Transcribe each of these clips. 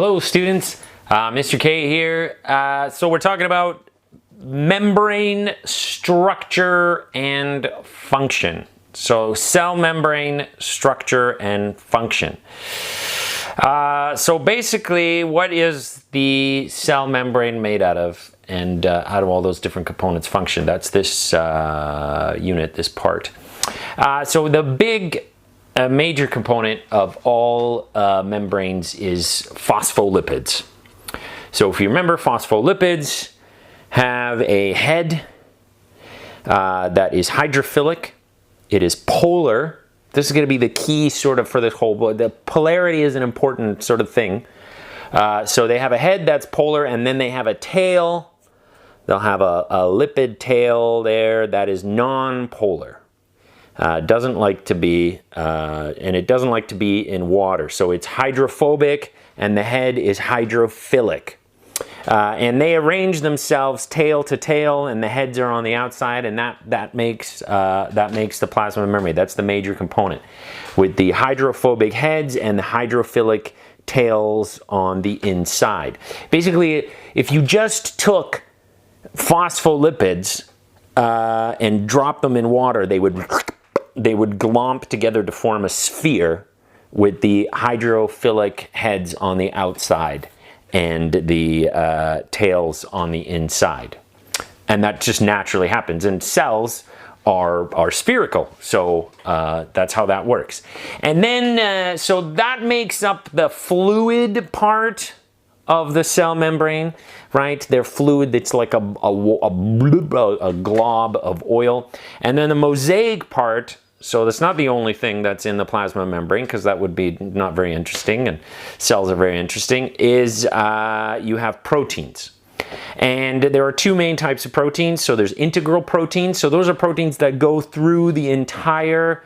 Hello students, Mr. K here. So we're talking about membrane structure and function. So cell membrane structure and function. So basically, what is the cell membrane made out of, and out of all those different components function? That's this unit, this part. So the big major component of all membranes is phospholipids. So if you remember, phospholipids have a head that is hydrophilic. It is polar. This is going to be the key sort of for this whole, the polarity is an important sort of thing. So they have a head that's polar, and then they have a tail. They'll have a lipid tail there that is non-polar. Doesn't like to be, and it doesn't like to be in water. So it's hydrophobic, and the head is hydrophilic. And they arrange themselves tail to tail, and the heads are on the outside, and that makes the plasma membrane. That's the major component, with the hydrophobic heads and the hydrophilic tails on the inside. Basically, if you just took phospholipids and dropped them in water, they would glomp together to form a sphere with the hydrophilic heads on the outside and the tails on the inside. And that just naturally happens. And cells are spherical, so that's how that works. And then, so that makes up the fluid part of the cell membrane, right? They're fluid, it's like a glob of oil. And then the mosaic part, so that's not the only thing that's in the plasma membrane, because that would be not very interesting, and cells are very interesting, is you have proteins. And there are two main types of proteins. So there's integral proteins. So those are proteins that go through the entire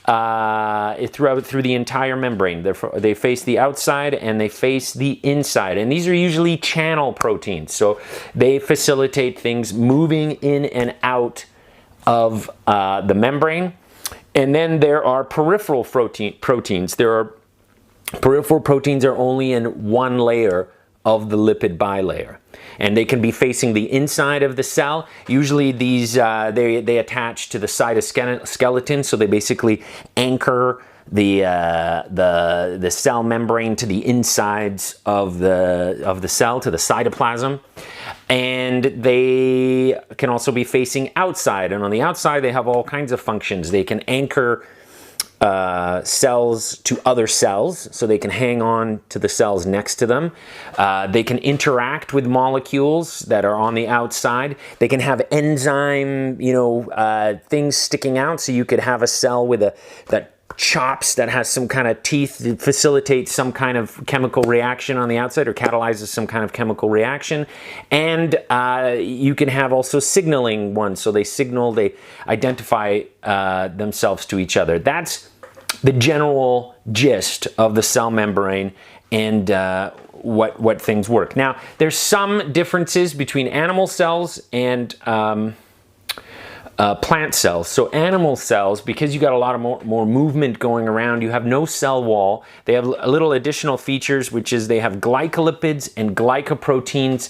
through the entire membrane. They face the outside and they face the inside. And these are usually channel proteins. So they facilitate things moving in and out of the membrane. And then there are peripheral proteins. Peripheral proteins are only in one layer of the lipid bilayer, and they can be facing the inside of the cell. Usually these they attach to the cytoskeleton, so they basically anchor the cell membrane to the insides of the cell, to the cytoplasm. And they can also be facing outside, and on the outside they have all kinds of functions. They can anchor cells to other cells, so they can hang on to the cells next to them. They can interact with molecules that are on the outside. They can have enzyme, things sticking out, so you could have a cell with that chops, that has some kind of teeth that facilitates some kind of chemical reaction on the outside, or catalyzes some kind of chemical reaction. And you can have also signaling ones, so they identify themselves to each other. That's the general gist of the cell membrane and what things work. Now, there's some differences between animal cells and plant cells. So animal cells, because you got a lot of more movement going around, you have no cell wall. They have a little additional features, which is they have glycolipids and glycoproteins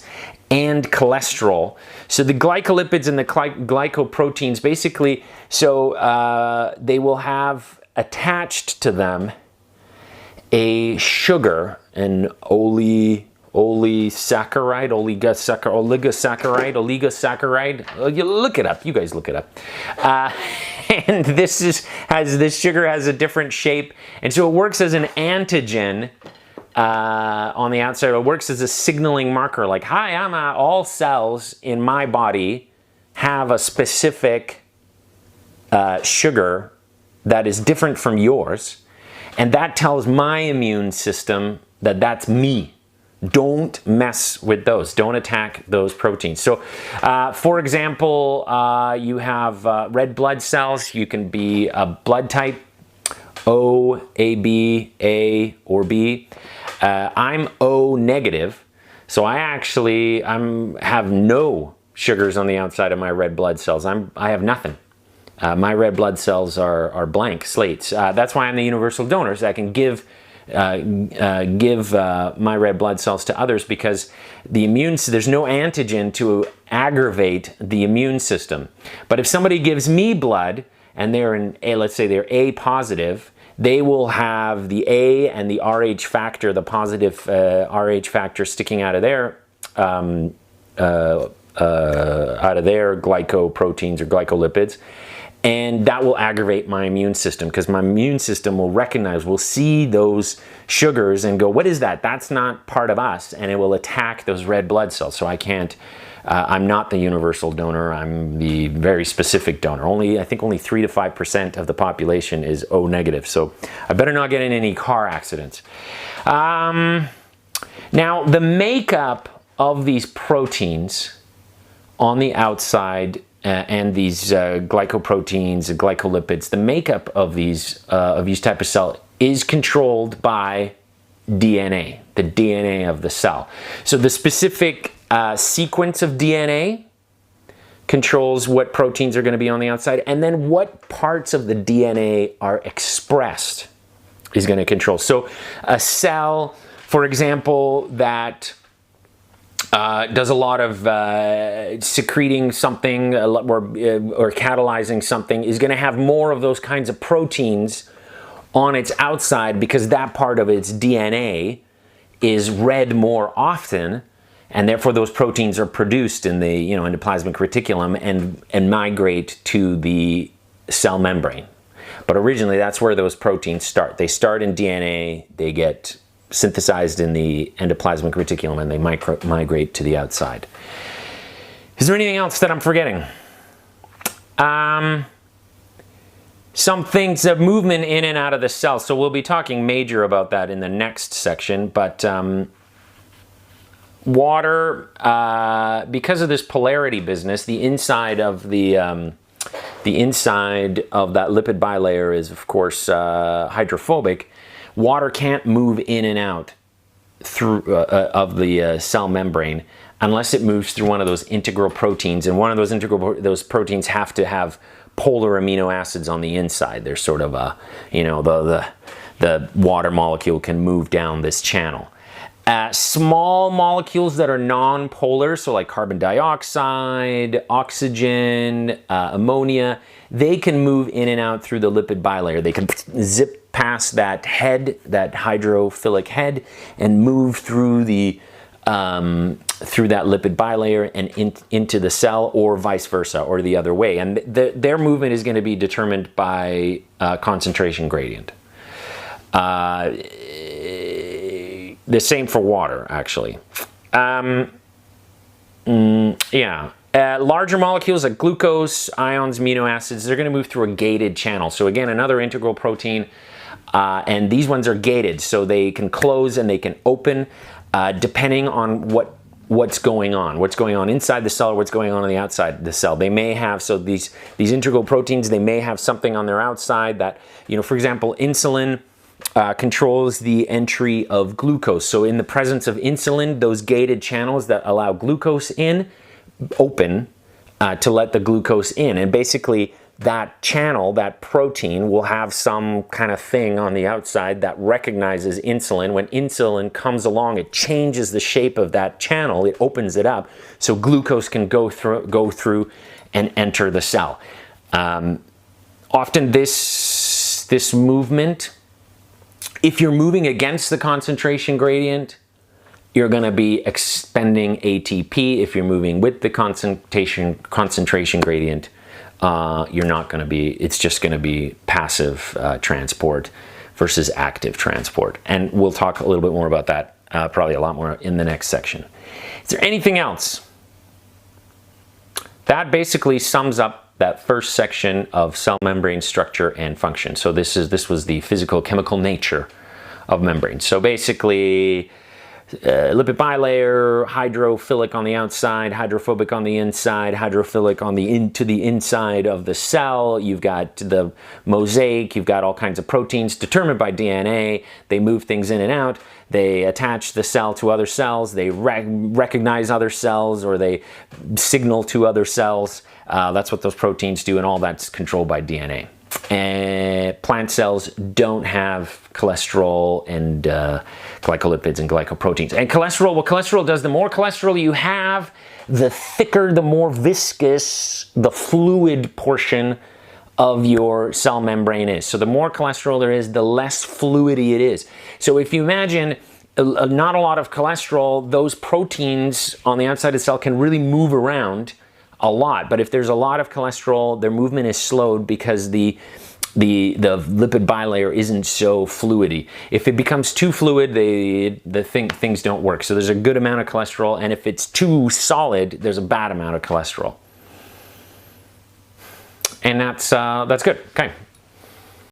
and cholesterol. So the glycolipids and the glycoproteins, basically, so they will have attached to them a sugar, an oligosaccharide. You look it up. You guys look it up. And this sugar has a different shape, and so it works as an antigen on the outside. It works as a signaling marker, like, hi, all cells in my body have a specific sugar that is different from yours, and that tells my immune system that that's me. Don't mess with those. Don't attack those proteins. So, for example, you have red blood cells. You can be a blood type O, AB, A, or B. I'm O negative, so I have no sugars on the outside of my red blood cells. I have nothing. My red blood cells are blank slates. That's why I'm the universal donor, so I can give give my red blood cells to others because there's no antigen to aggravate the immune system. But if somebody gives me blood and let's say they're A positive, they will have the A and the Rh factor, the positive Rh factor sticking out of their glycoproteins or glycolipids, and that will aggravate my immune system because my immune system will see those sugars and go, what is that? That's not part of us, and it will attack those red blood cells. So I can't, I'm not the universal donor, I'm the very specific donor. I think only 3 to 5% of the population is O negative, so I better not get in any car accidents. Now, the makeup of these proteins on the outside and these glycoproteins and glycolipids, the makeup of these type of cell is controlled by DNA, the DNA of the cell. So the specific sequence of DNA controls what proteins are going to be on the outside, and then what parts of the DNA are expressed is going to control. So a cell, for example, that does a lot of secreting something or catalyzing something is going to have more of those kinds of proteins on its outside because that part of its DNA is read more often, and therefore those proteins are produced in the endoplasmic reticulum and migrate to the cell membrane. But originally that's where those proteins start. They start in DNA, they get synthesized in the endoplasmic reticulum, and they migrate to the outside. Is there anything else that I'm forgetting? Some things of movement in and out of the cell. So we'll be talking major about that in the next section, but water, because of this polarity business, the inside of that lipid bilayer is, of course, hydrophobic. Water can't move in and out through of the cell membrane unless it moves through one of those integral proteins, and one of those proteins have to have polar amino acids on the inside. There's sort of a, the water molecule can move down this channel. Small molecules that are non-polar, so like carbon dioxide, oxygen, ammonia, they can move in and out through the lipid bilayer. They can zip past that head, that hydrophilic head, and move through through that lipid bilayer and into the cell, or vice versa, or the other way. And their movement is going to be determined by concentration gradient. The same for water, actually. Larger molecules like glucose, ions, amino acids, they're going to move through a gated channel. So again, another integral protein, and these ones are gated, so they can close and they can open depending on what's going on inside the cell, or what's going on the outside of the cell. They may have, so these integral proteins, they may have something on their outside that, for example, insulin controls the entry of glucose. So in the presence of insulin, those gated channels that allow glucose in open to let the glucose in, and basically that channel, that protein, will have some kind of thing on the outside that recognizes insulin. When insulin comes along, it changes the shape of that channel, it opens it up so glucose can go through and enter the cell. Often this movement, if you're moving against the concentration gradient, you're going to be expending ATP. If you're moving with the concentration gradient, you're not going to be, it's just going to be passive transport versus active transport. And we'll talk a little bit more about that, probably a lot more in the next section. Is there anything else? That basically sums up that first section of cell membrane structure and function. So this was the physical chemical nature of membranes. So basically, lipid bilayer, hydrophilic on the outside, hydrophobic on the inside, hydrophilic on to the inside of the cell. You've got the mosaic, you've got all kinds of proteins determined by DNA. They move things in and out. They attach the cell to other cells. They recognize other cells, or they signal to other cells. That's what those proteins do, and all that's controlled by DNA. And plant cells don't have cholesterol and glycolipids and glycoproteins. And cholesterol, what cholesterol does, the more cholesterol you have, the thicker, the more viscous the fluid portion of your cell membrane is. So the more cholesterol there is, the less fluidy it is. So if you imagine not a lot of cholesterol, those proteins on the outside of the cell can really move around a lot. But if there's a lot of cholesterol, their movement is slowed because the lipid bilayer isn't so fluidy. If it becomes too fluid, things don't work. So there's a good amount of cholesterol, and if it's too solid, there's a bad amount of cholesterol. And that's good. Okay.